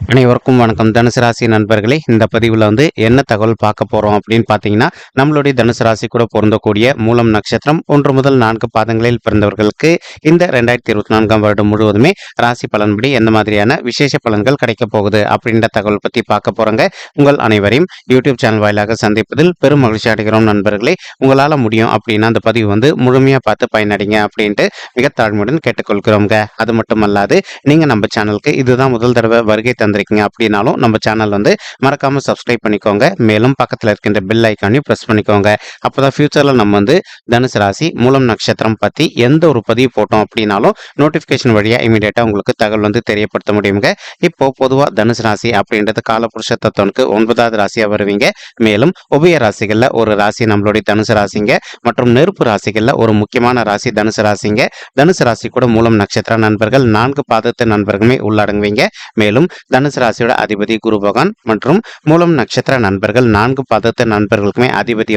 அனைவருக்கும் வணக்கம். தனுசு ராசி நண்பர்களே, இந்த பதிவில் என்ன தகவல் பார்க்க போகிறோம் அப்படின்னு பார்த்தீங்கன்னா, நம்மளுடைய தனுசு ராசி கூட பொருந்தக்கூடிய மூலம் நட்சத்திரம் 1 முதல் 4 பாதங்களில் பிறந்தவர்களுக்கு இந்த 2024 வருடம் முழுவதுமே ராசி பலன்படி எந்த மாதிரியான விசேஷ பலன்கள் கிடைக்க போகுது அப்படின்ற தகவல் பற்றி பார்க்க போகிறோங்க. உங்கள் அனைவரையும் யூடியூப் சேனல் வாயிலாக சந்திப்பதில் பெரும் மகிழ்ச்சி அடைகிறோம் நண்பர்களே. உங்களால் முடியும் அப்படின்னா அந்த பதிவு முழுமையாக பார்த்து பயனடைங்க அப்படின்ட்டு மிக தாழ்மையுடன் கேட்டுக்கொள்கிறோங்க. அது மட்டும் அல்லாது நீங்கள் நம்ம சேனலுக்கு இதுதான் முதல் தடவை வருகை தந்திருக்கீங்க அப்படின்னாலும் நம்ம சேனல் மறக்காம சப்ஸ்கிரைப் பண்ணிக்கோங்க. மேலும் பக்கத்தில் இருக்கின்ற பெல் ஐக்கானையும் பிரஸ் பண்ணிக்கோங்க. அப்போதான் ஃபியூச்சர்ல நம்ம தனுசு ராசி மூலம் நட்சத்திரம் பத்தி எந்த ஒரு பதிவு போட்டோம் அப்படின்னாலும் நோட்டிபிகேஷன் வழியா இமீடியட்டா உங்களுக்கு தகவல் தெரியப்படுத்த முடியுங்க. இப்போ பொதுவா தனுசு ராசி அப்படின்றது காலபுருஷ தத்துவனுக்கு 9வது ராசியா வருவீங்க. மேலும் உபய ராசிகள்ல ஒரு ராசி நம்மளுடைய தனுசு ராசிங்க மற்றும் நெருப்பு ராசிகள்ல ஒரு முக்கியமான ராசி தனுசு ராசிங்க. தனுசு ராசி கூட மூலம் நட்சத்திர நண்பர்கள் 4 பாதத்து நண்பர்களுமே உள்ளடங்குவீங்க. மேலும் தனுசு ராசியோட அதிபதி குரு பகவான் மற்றும் மூலம் நட்சத்திர நண்பர்கள் 4 பாதத்து நண்பர்களுக்குமே அதிபதி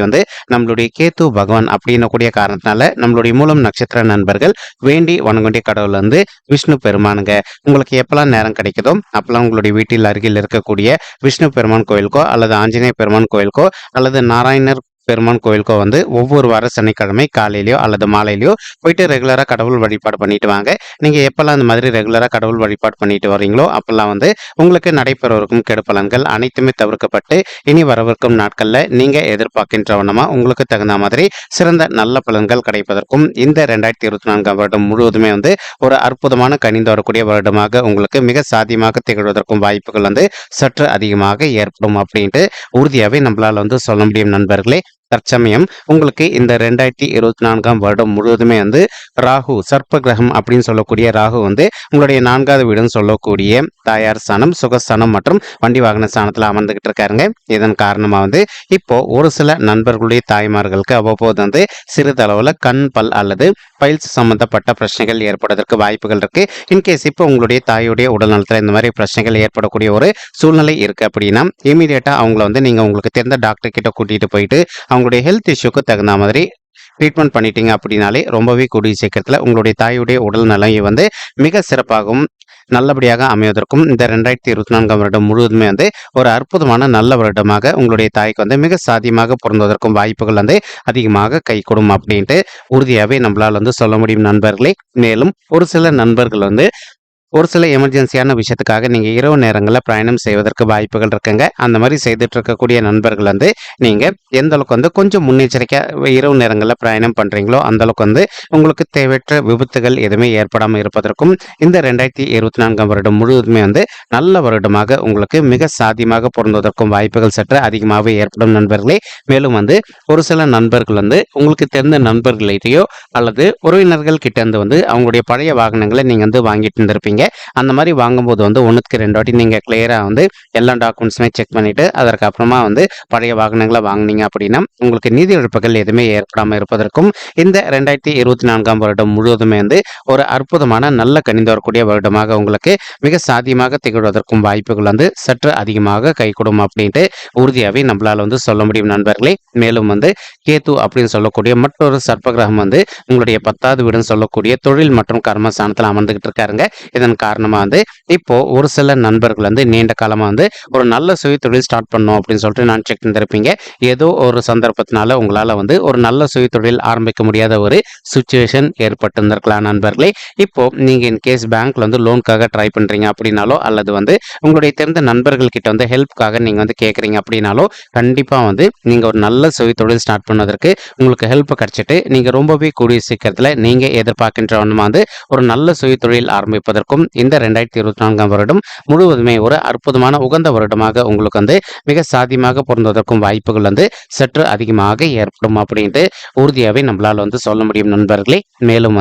நம்மளுடைய கேத்து பகவான் அப்படின்னு கூடிய காரணத்தினால நம்மளுடைய மூலம் நட்சத்திர நண்பர்கள் வேண்டி வணங்கக்கூடிய கடவுள் விஷ்ணு பெருமானுங்க. உங்களுக்கு எப்பெல்லாம் நேரம் கிடைக்குதோ அப்பெல்லாம் உங்களுடைய வீட்டில் அருகில் இருக்கக்கூடிய விஷ்ணு பெருமான் கோயிலுக்கோ அல்லது ஆஞ்சநேய பெருமான் கோயிலுக்கோ அல்லது நாராயணர் பெருமான் கோயிலுக்கோ ஒவ்வொரு வார சனிக்கிழமை காலையிலயோ அல்லது மாலையிலயோ போயிட்டு ரெகுலரா கடவுள் வழிபாடு பண்ணிட்டு வாங்க. நீங்க எப்பெல்லாம் அந்த மாதிரி ரெகுலரா கடவுள் வழிபாடு பண்ணிட்டு வரீங்களோ அப்பெல்லாம் உங்களுக்கு நடைபெறவிருக்கும் கெடுபலன்கள் அனைத்துமே தவிர்க்கப்பட்டு இனி வரவிருக்கும் நாட்கள்ல நீங்க எதிர்பார்க்கின்ற வண்ணமா உங்களுக்கு தகுந்த மாதிரி சிறந்த நல்ல பலன்கள் கிடைப்பதற்கும் இந்த 2024 வருடம் முழுவதுமே ஒரு அற்புதமான கனிந்து வரக்கூடிய வருடமாக உங்களுக்கு மிக சாத்தியமாக திகழ்வதற்கும் வாய்ப்புகள் சற்று அதிகமாக ஏற்படும் அப்படின்ட்டு உறுதியாவே நம்மளால சொல்ல முடியும் நண்பர்களே. தற்சமயம் உங்களுக்கு இந்த 2024 வருடம் முழுவதுமே ராகு சர்ப்ப கிரகம் அப்படின்னு சொல்லக்கூடிய ராகு உங்களுடைய 4வது வீடுன்னு சொல்லக்கூடிய தாயார் ஸ்தானம், சுகஸ்தானம் மற்றும் வண்டி வாகன ஸ்தானத்துல அமர்ந்துகிட்டு இருக்காருங்க. இதன் காரணமா இப்போ ஒரு சில நண்பர்களுடைய தாய்மார்களுக்கு அவ்வப்போது சிறிதளவுல கண் பல் அல்லது பைல்ஸ் சம்பந்தப்பட்ட பிரச்சனைகள் ஏற்படுவதற்கு வாய்ப்புகள் இருக்கு. இன்கேஸ் இப்போ உங்களுடைய தாயுடைய உடல் நலத்துல இந்த மாதிரி பிரச்சனைகள் ஏற்படக்கூடிய ஒரு சூழ்நிலை இருக்கு அப்படின்னா இமீடியட்டா அவங்கள நீங்க உங்களுக்கு தெரிந்த டாக்டர் கிட்ட கூட்டிட்டு போயிட்டு அவங்களுடைய ஹெல்த் இஷ்யூக்கு தகுந்த மாதிரி ட்ரீட்மெண்ட் பண்ணிட்டீங்க அப்படின்னாலே ரொம்பவே கூடிய சீக்கிரத்தில் உங்களுடைய தாயுடைய உடல் நலம் மிக சிறப்பாகவும் நல்லபடியாக அமைவதற்கும் இந்த 2024 வருடம் முழுவதுமே ஒரு அற்புதமான நல்ல வருடமாக உங்களுடைய தாய்க்கு மிக சாத்தியமாக பொருந்துவதற்கும் வாய்ப்புகள் அதிகமாக கை கொடும் அப்படின்ட்டு உறுதியாகவே நம்மளால் சொல்ல முடியும் நண்பர்களே. மேலும் ஒரு சில நண்பர்கள் ஒரு சில எமர்ஜென்சியான விஷயத்துக்காக நீங்க இரவு நேரங்களில் பிரயாணம் செய்வதற்கு வாய்ப்புகள் இருக்குங்க. அந்த மாதிரி செய்துட்டு இருக்கக்கூடிய நண்பர்கள் நீங்க எந்த அளவுக்கு கொஞ்சம் முன்னெச்சரிக்கை இரவு நேரங்களில் பிரயாணம் பண்றீங்களோ அந்த அளவுக்கு உங்களுக்கு தேவையற்ற விபத்துகள் எதுவுமே ஏற்படாமல் இருப்பதற்கும் இந்த 2024 வருடம் முழுவதுமே நல்ல வருடமாக உங்களுக்கு மிக சாத்தியமாக பொருந்துவதற்கும் வாய்ப்புகள் சற்று அதிகமாகவே ஏற்படும் நண்பர்களே. மேலும் ஒரு சில நண்பர்கள் உங்களுக்கு தெரிந்த நண்பர்களையோ அல்லது உறவினர்கள் கிட்ட இருந்து அவங்களுடைய பழைய வாகனங்களை நீங்க வாங்கிட்டு இருந்திருப்பீங்க. அந்த மாதிரி வாங்கும்போது 1க்கு 2 வாட்டி நீங்க கிளியரா எல்லா டாக்குமெண்ட்ஸுமே செக் பண்ணிட்டு அதற்கு அப்புறமா பழைய வாகனங்களை வாங்கினீங்க அப்படின்னா உங்களுக்கு நீதி இழப்புகள் எதுவுமே ஏற்படாமல் இருப்பதற்கும் இந்த 2024 வருடம் முழுவதுமே ஒரு அற்புதமான நல்ல கனிந்து வரக்கூடிய வருடமாக உங்களுக்கு மிக சாத்தியமாக திகழ்வதற்கும் வாய்ப்புகள் சற்று அதிகமாக கைகூடும் அப்படின்ட்டு உறுதியாகவே நம்மளால சொல்ல முடியும் நண்பர்களே. மேலும் கேத்து அப்படின்னு சொல்லக்கூடிய மற்றொரு சர்ப்பகிரகம் உங்களுடைய 10வது வீடுன்னு சொல்லக்கூடிய தொழில் மற்றும் கர்மஸ்தானத்தில் அமர்ந்துகிட்டு இருக்காருங்க. இதன் காரணமா இப்போ ஒரு சில நண்பர்கள் நீண்ட காலமா ஒரு நல்ல சுய தொழில் ஸ்டார்ட் பண்ணணும் அப்படின்னு சொல்லிட்டு நான் செக் பண்ணிருப்பீங்க. ஏதோ ஒரு சந்தர்ப்பத்தினால உங்களால ஒரு நல்ல சுய தொழில் ஆரம்பிக்க முடியாத ஒரு சுச்சுவேஷன் ஏற்பட்டு இருந்திருக்கலாம் நண்பர்களே. இப்போ நீங்க இன் கேஸ் பேங்க்ல லோனுக்காக ட்ரை பண்றீங்க அப்படின்னாலோ அல்லது உங்களுடைய தெரிந்த நண்பர்கள் கிட்ட ஹெல்ப்காக நீங்க கேட்குறீங்க அப்படின்னாலோ கண்டிப்பா நீங்க ஒரு நல்ல சுய தொழில் ஸ்டார்ட் பண்ணதற்கு உங்களுக்கு ஹெல்ப் கிடைச்சிட்டு நீங்க ரொம்பவே கூடிய சீக்கிரத்துல நீங்க எதிர்பார்க்கின்ற ஒரு நல்ல சுய தொழில் ஆரம்பிப்பதற்கும் இந்த 2024 வருடம் முழுவதுமே ஒரு அற்புதமான உகந்த வருடமாக உங்களுக்கு மிக சாத்தியமாக பொருந்துவதற்கும் வாய்ப்புகள் சற்று அதிகமாக ஏற்படும் அப்படின்ட்டு உறுதியாகவே நம்மளால் சொல்ல முடியும் நண்பர்களே. மேலும்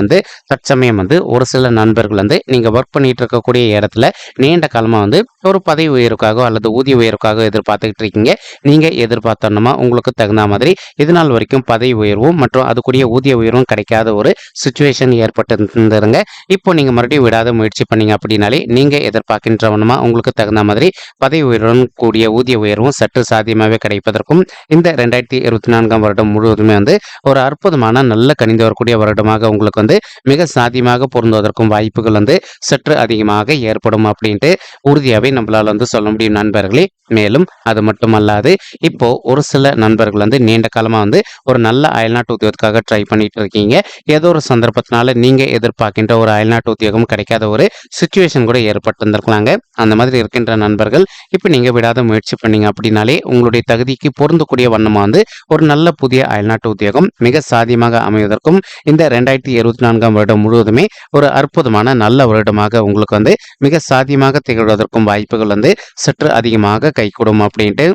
தற்சமயம் ஒரு சில நண்பர்கள் நீங்க ஒர்க் பண்ணிட்டு இருக்கக்கூடிய இடத்துல நீண்ட காலமா ஒரு பதவி உயர்வுக்காக அல்லது ஊதிய உயர்வுக்காக எதிர்பார்த்துக்கிட்டு இருக்கீங்க. நீங்க எதிர்பார்த்தோம்னா உங்களுக்கு தகுந்த மாதிரி இதனால் வரைக்கும் பதவி உயர்வும் மற்றும் அதுக்குரிய ஊதிய உயர்வும் கிடைக்காத ஒரு சுச்சுவேஷன் ஏற்பட்டு இருந்துருங்க. இப்போ நீங்க மறுபடியும் விடாத முயற்சி முயற்சி பண்ணீங்க அப்படின்னாலே நீங்கள் எதிர்பார்க்கின்றவனமா உங்களுக்கு தகுந்த மாதிரி பதவி உயர்வுடன் கூடிய ஊதிய உயர்வும் சற்று சாத்தியமாகவே கிடைப்பதற்கும் இந்த 2024ஆம் வருடம் முழுவதுமே வந்து ஒரு அற்புதமான நல்ல கனிந்து வரக்கூடிய வருடமாக உங்களுக்கு வந்து மிக சாத்தியமாக பொருந்துவதற்கும் வாய்ப்புகள் வந்து சற்று அதிகமாக ஏற்படும் அப்படின்ட்டு உறுதியாகவே நம்மளால் வந்து சொல்ல முடியும் நண்பர்களே. மேலும் அது மட்டுமல்லாது இப்போ ஒரு சில நண்பர்கள் வந்து நீண்ட காலமாக வந்து ஒரு நல்ல அயல்நாட்டு உத்தியோகத்துக்காக ட்ரை பண்ணிட்டு இருக்கீங்க. ஏதோ ஒரு சந்தர்ப்பத்தினால நீங்க எதிர்பார்க்கின்ற ஒரு அயல்நாட்டு உத்தியோகம் கிடைக்காத ஒரு சுச்சுவேஷன் கூட ஏற்பட்டிருந்திருக்கலாங்க. அந்த மாதிரி இருக்கின்ற நண்பர்கள் இப்போ நீங்க விடாத முயற்சி பண்ணீங்க அப்படின்னாலே உங்களுடைய தகுதிக்கு பொருந்தக்கூடிய வண்ணமா வந்து ஒரு நல்ல புதிய அயல்நாட்டு உத்தியோகம் மிக சாதியமாக அமைவதற்கும் இந்த 2024ஆம் வருடம் முழுவதுமே ஒரு அற்புதமான நல்ல வருடமாக உங்களுக்கு வந்து மிக சாதியமாக திகழ்வதற்கும் வாய்ப்புகள் வந்து சற்று அதிகமாக கைகூடும் அப்படின்ட்டு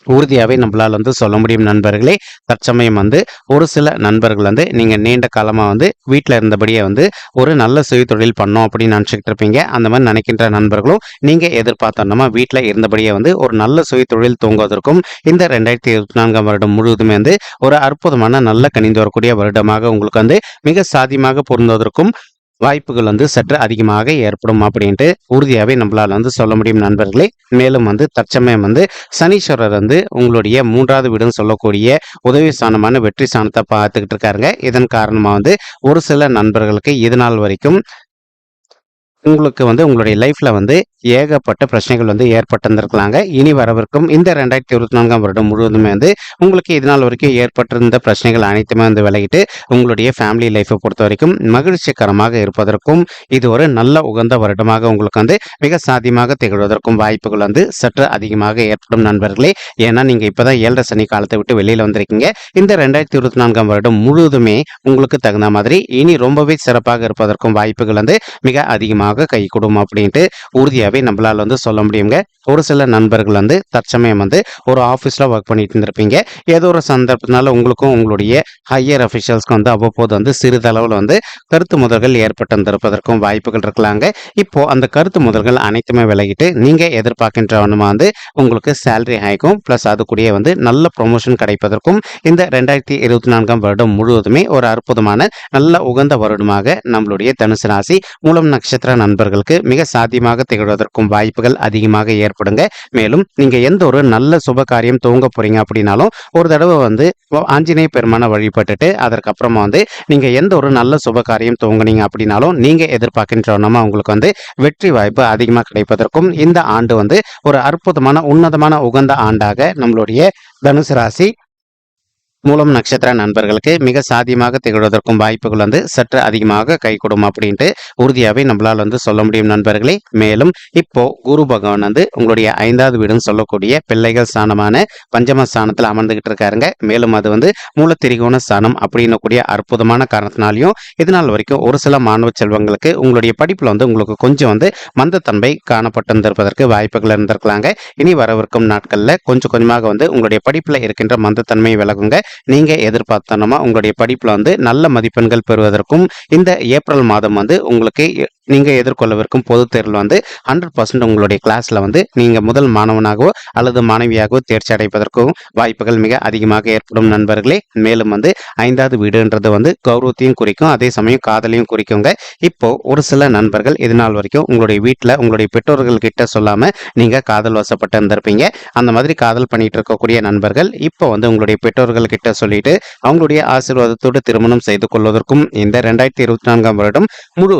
உறுதியாகவே நம்மளால் வந்து சொல்ல முடியும் நண்பர்களே. தற்சமயம் வந்து ஒரு சில நண்பர்கள் வந்து நீங்கள் நீண்ட காலமாக வந்து வீட்டில் இருந்தபடியே வந்து ஒரு நல்ல சுய தொழில் பண்ணோம் அப்படின்னு நினச்சிக்கிட்டு இருப்பீங்க. அந்த மாதிரி நினைக்கின்ற நண்பர்களும் நீங்கள் எதிர்பார்த்தோன்னா வீட்டில் இருந்தபடியே வந்து ஒரு நல்ல சுய தொழில் தூங்குவதற்கும் இந்த 2024ஆம் வருடம் முழுவதுமே வந்து ஒரு அற்புதமான நல்ல கனிந்து வரக்கூடிய வருடமாக உங்களுக்கு வந்து மிக சாதியமாக பொருந்துவதற்கும் வாய்ப்புகள் வந்து சற்று அதிகமாக ஏற்படும் அப்படின்ட்டு உறுதியாகவே நம்மளால் வந்து சொல்ல முடியும் நண்பர்களே. மேலும் வந்து தற்சமயம் வந்து சனீஸ்வரர் வந்து உங்களுடைய 3வது வீடுன்னு சொல்லக்கூடிய உதவி ஸ்தானமான வெற்றி ஸ்தானத்தை பார்த்துக்கிட்டு இருக்காருங்க. இதன் காரணமாக வந்து ஒரு சில நண்பர்களுக்கு இது நாள் வரைக்கும் உங்களுக்கு வந்து உங்களுடைய லைஃப்ல வந்து ஏகப்பட்ட பிரச்சனைகள் வந்து ஏற்பட்டிருந்திருக்கலாங்க. இனி வரவிருக்கும் இந்த 2024ஆம் வருடம் முழுவதுமே வந்து உங்களுக்கு இது நாள் வரைக்கும் ஏற்பட்டிருந்த பிரச்சனைகள் அனைத்துமே வந்து விலகிட்டு உங்களுடைய ஃபேமிலி லைஃப்பை பொறுத்த வரைக்கும் மகிழ்ச்சிகரமாக இருப்பதற்கும் இது ஒரு நல்ல உகந்த வருடமாக உங்களுக்கு வந்து மிக சாத்தியமாக திகழ்வதற்கும் வாய்ப்புகள் வந்து சற்று அதிகமாக ஏற்படும் நண்பர்களே. ஏன்னா நீங்க இப்பதான் 7.5 சனி காலத்தை விட்டு வெளியில வந்திருக்கீங்க. இந்த 2024ஆம் வருடம் முழுவதுமே உங்களுக்கு தகுந்த மாதிரி இனி ரொம்பவே சிறப்பாக இருப்பதற்கும் வாய்ப்புகள் வந்து மிக அதிகமாக கைகூடும் அப்படின்ட்டு உறுதியாகவே நம்மளால் வந்து சொல்ல முடியுங்க. ஒரு சில நண்பர்கள் வந்து தற்சமயம் வந்து ஒரு ஆஃபீஸில் ஒர்க் பண்ணிட்டு இருந்திருப்பீங்க. ஏதோ ஒரு சந்தர்ப்பத்தினால உங்களுக்கும் உங்களுடைய ஹையர் அஃபிஷியல்ஸ்க்கு வந்து அவ்வப்போது வந்து சிறிதளவில் வந்து கருத்து முதல்கள் ஏற்பட்டிருப்பதற்கும் வாய்ப்புகள் இருக்கலாங்க. இப்போ அந்த கருத்து முதல்கள் அனைத்துமே விலகிட்டு நீங்கள் எதிர்பார்க்கின்றவனுமா வந்து உங்களுக்கு சேலரி ஹைக்கும் ப்ளஸ் அது கூடிய வந்து நல்ல ப்ரொமோஷன் கிடைப்பதற்கும் இந்த 2024ஆம் வருடம் முழுவதுமே ஒரு அற்புதமான நல்ல உகந்த வருடமாக நம்மளுடைய தனுசு ராசி மூலம் நட்சத்திர நண்பர்களுக்கு மிக சாத்தியமாக திகழ்வதற்கும் வாய்ப்புகள் அதிகமாக ஏற்படுங்க. மேலும் நீங்க எந்த ஒரு நல்ல சுப காரியம் துவங்க போறீங்க அப்படின்னாலும் ஒரு தடவை வந்து ஆஞ்சநேய பெருமானை வழிபட்டுட்டு அதற்கப்புறமா வந்து நீங்க எந்த ஒரு நல்ல சுப காரியம் துவங்குனீங்க அப்படின்னாலும் நீங்க எதிர்பார்க்கின்றோம்னா உங்களுக்கு வந்து வெற்றி வாய்ப்பு அதிகமாக கிடைப்பதற்கும் இந்த ஆண்டு வந்து ஒரு அற்புதமான உன்னதமான உகந்த ஆண்டாக நம்மளுடைய தனுசு ராசி மூலம் நட்சத்திர நண்பர்களுக்கு மிக சாதியமாக திகழ்வதற்கும் வாய்ப்புகள் வந்து சற்று அதிகமாக கைகூடும் அப்படின்ட்டு உறுதியாகவே நம்மளால் வந்து சொல்ல முடியும் நண்பர்களே. மேலும் இப்போ குரு பகவான் வந்து உங்களுடைய 5வது வீடுன்னு சொல்லக்கூடிய பிள்ளைகள் ஸ்தானமான பஞ்சம ஸ்தானத்தில் அமர்ந்துகிட்டு இருக்காருங்க. மேலும் அது வந்து மூலத்திரிகோண ஸ்தானம் அப்படின்னு கூடிய அற்புதமான காரணத்தினாலையும் இதனால் வரைக்கும் ஒரு சில மாணவ செல்வங்களுக்கு உங்களுடைய படிப்பில் வந்து உங்களுக்கு கொஞ்சம் வந்து மந்தத்தன்மை காணப்பட்டிருந்திருப்பதற்கு வாய்ப்புகள் இருந்திருக்கலாங்க. இனி வரவிருக்கும் நாட்களில் கொஞ்சம் கொஞ்சமாக வந்து உங்களுடைய படிப்பில் இருக்கின்ற மந்தத்தன்மை விலகுங்க. நீங்க எதிர்பார்த்தனமா உங்களுடைய படிப்புல வந்து நல்ல மதிப்பெண்கள் பெறுவதற்கும் இந்த ஏப்ரல் மாதம் வந்து உங்களுக்கு நீங்க எதிர்கொள்ளவிருக்கும் பொது தேர்வில் வந்து 100% உங்களுடைய கிளாஸ்ல வந்து நீங்க முதல் மாணவனாகவோ அல்லது மாணவியாகவோ தேர்ச்சி அடைப்பதற்கும் வாய்ப்புகள் மிக அதிகமாக ஏற்படும் நண்பர்களே. மேலும் வந்து 5வது வீடுன்றது வந்து கௌரவத்தையும் குறிக்கும், அதே சமயம் காதலையும் குறிக்குங்க. இப்போ ஒரு சில நண்பர்கள் இது நாள் வரைக்கும் உங்களுடைய வீட்டில் உங்களுடைய பெற்றோர்கள் கிட்ட சொல்லாம நீங்க காதல் வசப்பட்டு இருந்திருப்பீங்க. அந்த மாதிரி காதல் பண்ணிட்டு இருக்கக்கூடிய நண்பர்கள் இப்போ வந்து உங்களுடைய பெற்றோர்கள் கிட்ட சொல்லிட்டு அவங்களுடைய ஆசீர்வாதத்தோடு திருமணம் செய்து கொள்வதற்கும் இந்த 2024ஆம் வருடம் முழு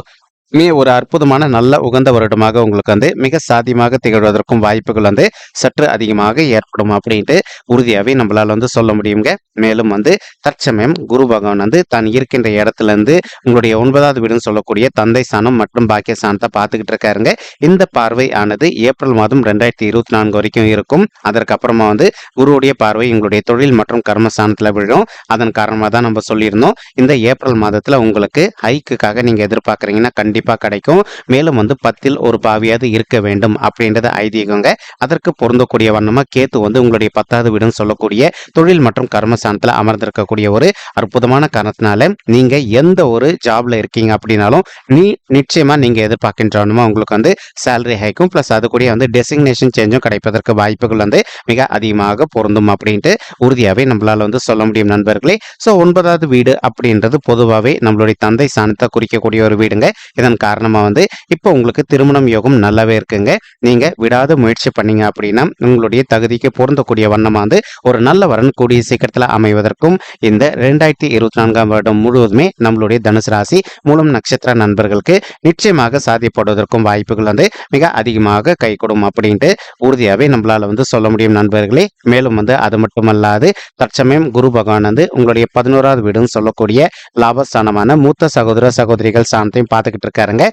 ஒரு அற்புதமான நல்ல உகந்த வருடமாக உங்களுக்கு வந்து மிக சாத்தியமாக திகழ்வதற்கும் வாய்ப்புகள் வந்து சற்று அதிகமாக ஏற்படும் அப்படின்ட்டு உறுதியாகவே நம்மளால் வந்து சொல்ல முடியுங்க. மேலும் வந்து தற்சமயம் குரு பகவான் வந்து தான் இருக்கின்ற இடத்துல இருந்து உங்களுடைய 9வது வீடுன்னு சொல்லக்கூடிய தந்தை ஸ்தானம் மற்றும் பாக்கிய ஸ்தானத்தை பார்த்துக்கிட்டு இருக்காருங்க. இந்த பார்வை ஆனது ஏப்ரல் மாதம் 2024 வரைக்கும் இருக்கும். அதற்கப்புறமா வந்து குருவுடைய பார்வை உங்களுடைய தொழில் மற்றும் கர்மஸ்தானத்தில் விழும். அதன் காரணமாக தான் நம்ம சொல்லியிருந்தோம் இந்த ஏப்ரல் மாதத்தில் உங்களுக்கு ஹைக்குக்காக நீங்கள் எதிர்பார்க்குறீங்கன்னா கண்டிப்பாக கிடைக்கும். மேலும் வந்து 10ல் ஒரு பாவியாவது இருக்க வேண்டும் அப்படின்றது ஐதீகங்க. அதற்கு பொருந்தக்கூடிய வண்ணமா கேத்து வந்து உங்களுடைய 10வது வீடுன்னு சொல்லக்கூடிய தொழில் மற்றும் கர்மஸ்தானத்தில் அமர்ந்திருக்கக்கூடிய ஒரு அற்புதமான காரணத்தினால நீங்க எந்த ஒரு ஜாப்ல இருக்கீங்க அப்படின்னாலும் நிச்சயமா நீங்க எதிர்பார்க்கின்றவனுமா உங்களுக்கு வந்து சேலரி ஹைக்கும் பிளஸ் அது கூட வந்து டெசிக்னேஷன் சேஞ்சும் கிடைப்பதற்கு வாய்ப்புகள் வந்து மிக அதிகமாக பொருந்தும் அப்படின்ட்டு உறுதியாகவே நம்மளால வந்து சொல்ல முடியும் நண்பர்களே. ஸோ 9வது வீடு அப்படின்றது பொதுவாகவே நம்மளுடைய தந்தை ஸ்தானத்தை குறிக்கக்கூடிய ஒரு வீடுங்க. இதன் இதன் காரணமா வந்து இப்போ உங்களுக்கு திருமணம் யோகம் நல்லாவே இருக்குங்க. நீங்க விடாத முயற்சி பண்ணீங்க அப்படின்னா உங்களுடைய தகுதிக்கு பொருந்தக்கூடிய வண்ணமா வந்து ஒரு நல்ல வரன் கூடிய சீக்கிரத்துல அமைவதற்கும் இந்த 2024ஆம் வருடம் முழுவதுமே நம்மளுடைய தனுசு ராசி மூலம் நட்சத்திர நண்பர்களுக்கு நிச்சயமாக சாத்தியப்படுவதற்கும் வாய்ப்புகள் வந்து மிக அதிகமாக கைகூடும் அப்படின்ட்டு உறுதியாவே நம்மளால வந்து சொல்ல முடியும் நண்பர்களே. மேலும் வந்து அது மட்டுமல்லாது தற்சமயம் குரு பகவான் வந்து உங்களுடைய 11வது வீடுன்னு சொல்லக்கூடிய லாபஸ்தானமான மூத்த சகோதர சகோதரிகள் சாணத்தையும் பார்த்துக்கிட்டு இருக்காருங்க.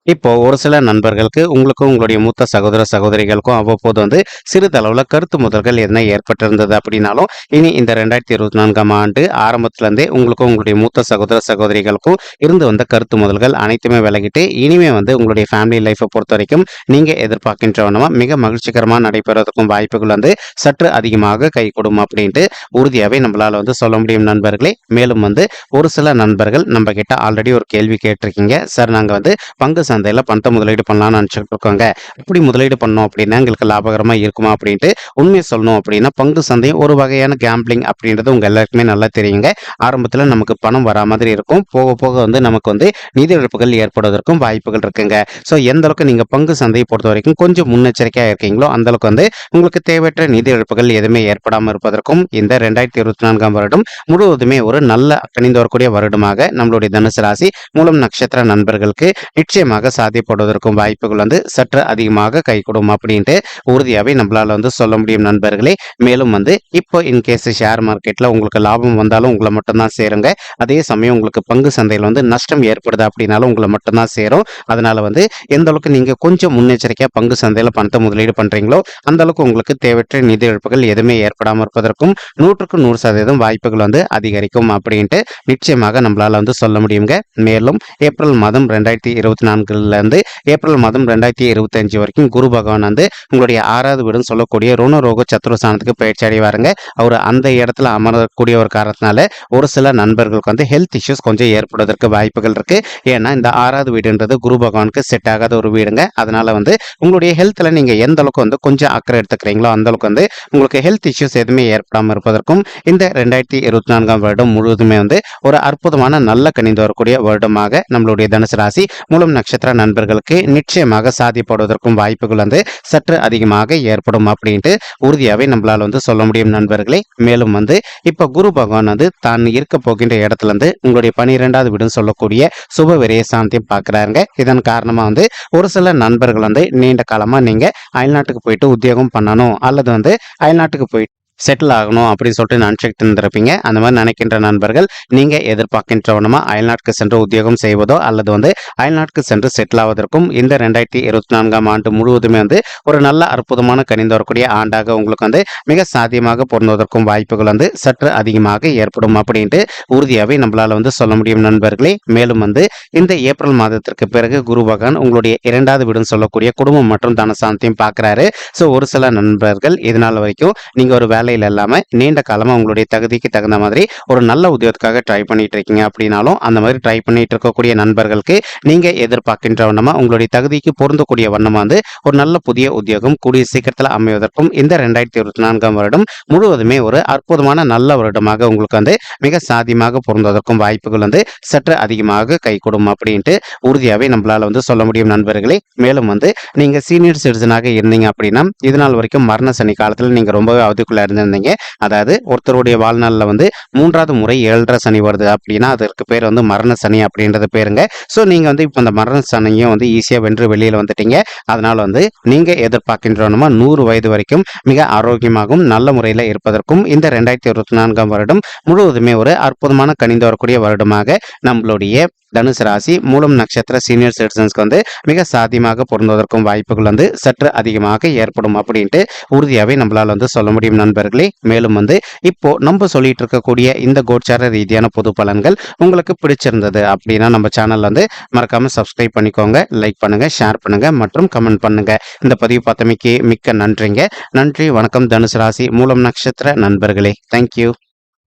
இப்போ ஒரு சில நண்பர்களுக்கு உங்களுக்கும் உங்களுடைய மூத்த சகோதர சகோதரிகளுக்கும் அவ்வப்போது வந்து சிறிதளவுல கருத்து முதல்கள் என்ன ஏற்பட்டிருந்தது அப்படின்னாலும் இனி இந்த 2024ஆம் ஆண்டு ஆரம்பத்துல இருந்தே உங்களுக்கும் உங்களுடைய மூத்த சகோதர சகோதரிகளுக்கும் இருந்து வந்த கருத்து முதல்கள் அனைத்துமே விலகிட்டு இனிமே வந்து உங்களுடைய ஃபேமிலி லைஃப்பை பொறுத்த வரைக்கும் நீங்க எதிர்பார்க்கின்றவனமா மிக மகிழ்ச்சிகரமா நடைபெறுவதற்கும் வாய்ப்புகள் வந்து சற்று அதிகமாக கைகூடும் அப்படின்ட்டு உறுதியாவே நம்மளால வந்து சொல்ல முடியும் நண்பர்களே. மேலும் வந்து ஒரு சில நண்பர்கள் நம்ம கிட்ட ஆல்ரெடி ஒரு கேள்வி கேட்டிருக்கீங்க. சார் நாங்க வந்து பங்கு சந்தையில் பணத்தை முதலீடு பண்ணலாம்னு நினச்சிட்டு இருக்கோங்க. அப்படி முதலீடு பண்ணோம் அப்படின்னா எங்களுக்கு லாபகரமாக இருக்குமா அப்படின்ட்டு உண்மையை சொல்லணும் அப்படின்னா பங்கு சந்தை ஒரு வகையான கேம்பிளிங் அப்படின்றது உங்கள் எல்லாருக்குமே நல்லா தெரியுங்க. ஆரம்பத்தில் நமக்கு பணம் வரா மாதிரி இருக்கும். போக போக வந்து நமக்கு வந்து நிதி இழப்புகள் ஏற்படுவதற்கும் வாய்ப்புகள் இருக்குங்க. ஸோ எந்த அளவுக்கு நீங்கள் பங்கு சந்தையை பொறுத்த வரைக்கும் கொஞ்சம் முன்னெச்சரிக்கையாக இருக்கீங்களோ அந்த அளவுக்கு வந்து உங்களுக்கு தேவையற்ற நிதி இழப்புகள் எதுவுமே ஏற்படாமல் இருப்பதற்கும் இந்த 2024ஆம் வருடம் முழுவதுமே ஒரு நல்ல கணிந்து வரக்கூடிய வருடமாக நம்மளுடைய தனுசு ராசி மூலம் நட்சத்திர நண்பர்களுக்கு நிச்சயமாக சாத்தியப்படுவதற்கும் வாய்ப்புகள் வந்து சற்று அதிகமாக கைகூடும் அப்படின்ட்டு உறுதியாவே நம்மளால வந்து சொல்ல முடியும் நண்பர்களே. மேலும் வந்து இப்போ இன்கேஸ் ஷேர் மார்க்கெட்ல உங்களுக்கு லாபம் வந்தாலும் உங்களை மட்டும்தான் சேருங்க. அதே சமயம் உங்களுக்கு பங்கு சந்தையில் வந்து நஷ்டம் ஏற்படுது அப்படின்னாலும் உங்களை மட்டும்தான் சேரும். அதனால வந்து எந்த அளவுக்கு நீங்க கொஞ்சம் முன்னெச்சரிக்கையா பங்கு சந்தையில பணத்தை முதலீடு பண்றீங்களோ அந்த அளவுக்கு உங்களுக்கு தேவையற்ற நிதி இழப்புகள் எதுவுமே ஏற்படாமல் இருப்பதற்கும் 100க்கு 100% வாய்ப்புகள் வந்து அதிகரிக்கும் அப்படின்ட்டு நிச்சயமாக நம்மளால வந்து சொல்ல முடியுங்க. மேலும் ஏப்ரல் மாதம் 2024 இருந்து ஏப்ரல் மாதம் 2025 வரைக்கும் குரு பகவான் வந்து உங்களுடைய 6வது வீடுன்னு சொல்லக்கூடிய ருணரோக சத்ருஸ்தானத்துக்கு பயிற்சி அடைவாருங்க. அவர் அந்த இடத்துல அமரக்கூடிய ஒரு காரணத்தினால ஒரு சில நண்பர்களுக்கு வந்து ஹெல்த் இஷ்யூஸ் கொஞ்சம் ஏற்படுவதற்கு வாய்ப்புகள் இருக்கு. ஏன்னா இந்த 6வது வீடுன்றது குரு பகவானுக்கு செட் ஆகாத ஒரு வீடுங்க. அதனால வந்து உங்களுடைய ஹெல்த்ல நீங்க எந்த அளவுக்கு வந்து கொஞ்சம் அக்கறை எடுத்துக்கிறீங்களோ அந்த அளவுக்கு வந்து உங்களுக்கு ஹெல்த் இஷ்யூஸ் எதுவுமே ஏற்படாமல் இருப்பதற்கும் இந்த 2024ஆம் வருடம் முழுவதுமே வந்து ஒரு அற்புதமான நல்ல கணிந்து வரக்கூடிய வருடமாக நம்மளுடைய தனுசு ராசி மூலம் நட்சத்திர நண்பர்களுக்கு நிச்சயமாக சாதிப்படுவதற்கும் வாய்ப்புகள் வந்து சற்று அதிகமாக ஏற்படும் அப்படின்ட்டு உறுதியாவே நம்மளால வந்து சொல்ல முடியும் நண்பர்களே. மேலும் வந்து இப்ப குரு பகவான் வந்து தான் இருக்க போகின்ற இடத்துல இருந்து உங்களுடைய 12வது வீடுன்னு சொல்லக்கூடிய சுப விரய சாந்தியம் பார்க்கிறாருங்க. இதன் காரணமா வந்து ஒரு சில நண்பர்கள் வந்து நீண்ட காலமா நீங்க அயல்நாட்டுக்கு போயிட்டு உத்தியோகம் பண்ணணும் அல்லது வந்து அயல்நாட்டுக்கு போயிட்டு செட்டில் ஆகணும் அப்படின்னு சொல்லிட்டு நினச்சிக்கிட்டு இருந்திருப்பீங்க. அந்த மாதிரி நினைக்கின்ற நண்பர்கள் நீங்க எதிர்பார்க்கின்றவனமா அயல்நாட்டுக்கு சென்று உத்தியோகம் செய்வதோ அல்லது வந்து அயல்நாட்டுக்கு சென்று செட்டில் ஆவதற்கும் இந்த 2024ஆம் ஆண்டு முழுவதுமே வந்து ஒரு நல்ல அற்புதமான கணிந்து வரக்கூடிய ஆண்டாக உங்களுக்கு வந்து மிக சாத்தியமாக பொருந்துவதற்கும் வாய்ப்புகள் வந்து சற்று அதிகமாக ஏற்படும் அப்படின்ட்டு உறுதியாகவே நம்மளால வந்து சொல்ல முடியும் நண்பர்களே. மேலும் வந்து இந்த ஏப்ரல் மாதத்திற்கு பிறகு குரு பகவான் உங்களுடைய 2வது வீடுன்னு சொல்லக்கூடிய குடும்பம் மற்றும் தனசாந்தியம் பார்க்கிறாரு. ஸோ ஒரு சில நண்பர்கள் இதனால் வரைக்கும் நீங்க ஒரு வேலை இல்லாம நீண்ட காலமா உங்களுடைய தகுதிக்கு தகுந்த மாதிரி ஒரு நல்ல உத்தியோகத்துக்காக ட்ரை பண்ணிட்டு இருக்கீங்க அப்படின்னாலும் அந்த மாதிரி ட்ரை பண்ணிட்டு இருக்கக்கூடிய நண்பர்களுக்கு நீங்க எதிர்பார்க்கின்ற வண்ணமா உங்களுடைய தகுதிக்கு பொருந்தக்கூடிய வண்ணமா வந்து ஒரு நல்ல புதிய உத்தியோகம் கூடிய சீக்கிரத்தில் அமைவதற்கும் இந்த 2024ஆம் வருடம் முழுவதுமே ஒரு அற்புதமான நல்ல வருடமாக உங்களுக்கு வந்து மிக சாத்தியமாக பொருந்துவதற்கும் வாய்ப்புகள் வந்து சற்று அதிகமாக கைகூடும் அப்படின்ட்டு உறுதியாவே நம்மளால வந்து சொல்ல முடியும் நண்பர்களே. மேலும் வந்து நீங்க சீனியர் சிட்டிசனாக இருந்தீங்க அப்படின்னா இதனால் வரைக்கும் மரண சனி காலத்தில் நீங்க ரொம்பவே அவதிக்குள்ள இருந்தீங்க. அதாவது ஒருத்தருடைய வாழ்நாளில் வந்து 3வது முறை 7.5 சனி வருது அப்படின்னா அதற்கு பேர் வந்து மரண சனி அப்படின்றது பேருங்க. ஸோ நீங்க வந்து இப்போ அந்த மரண சனியும் வந்து ஈஸியாக வென்று வெளியில் வந்துட்டீங்க. அதனால வந்து நீங்க எதிர்பார்க்கின்றவனுமா 100 வயது வரைக்கும் மிக ஆரோக்கியமாகவும் நல்ல முறையில் இருப்பதற்கும் இந்த 2024ஆம் வருடம் முழுவதுமே ஒரு அற்புதமான கணிந்து வரக்கூடிய வருடமாக நம்மளுடைய தனுசு ராசி மூலம் நட்சத்திர சீனியர் சிட்டிசன்ஸ்க்கு வந்து மிக சாத்தியமாக பொருந்துவதற்கும் வாய்ப்புகள் வந்து சற்று அதிகமாக ஏற்படும் அப்படின்ட்டு உறுதியாகவே நம்மளால வந்து சொல்ல முடியும் நண்பர்களே. மேலும் வந்து இப்போ நம்ம சொல்லிட்டு இருக்கக்கூடிய இந்த கோச்சார ரீதியான பொது பலன்கள் உங்களுக்கு பிடிச்சிருந்தது அப்படின்னா நம்ம சேனல் வந்து மறக்காம சப்ஸ்கிரைப் பண்ணிக்கோங்க, லைக் பண்ணுங்க, ஷேர் பண்ணுங்க மற்றும் கமெண்ட் பண்ணுங்க. இந்த பதிவு பார்த்தமைக்கு மிக்க நன்றிங்க. நன்றி, வணக்கம் தனுசு ராசி மூலம் நட்சத்திர நண்பர்களே. தேங்க்யூ.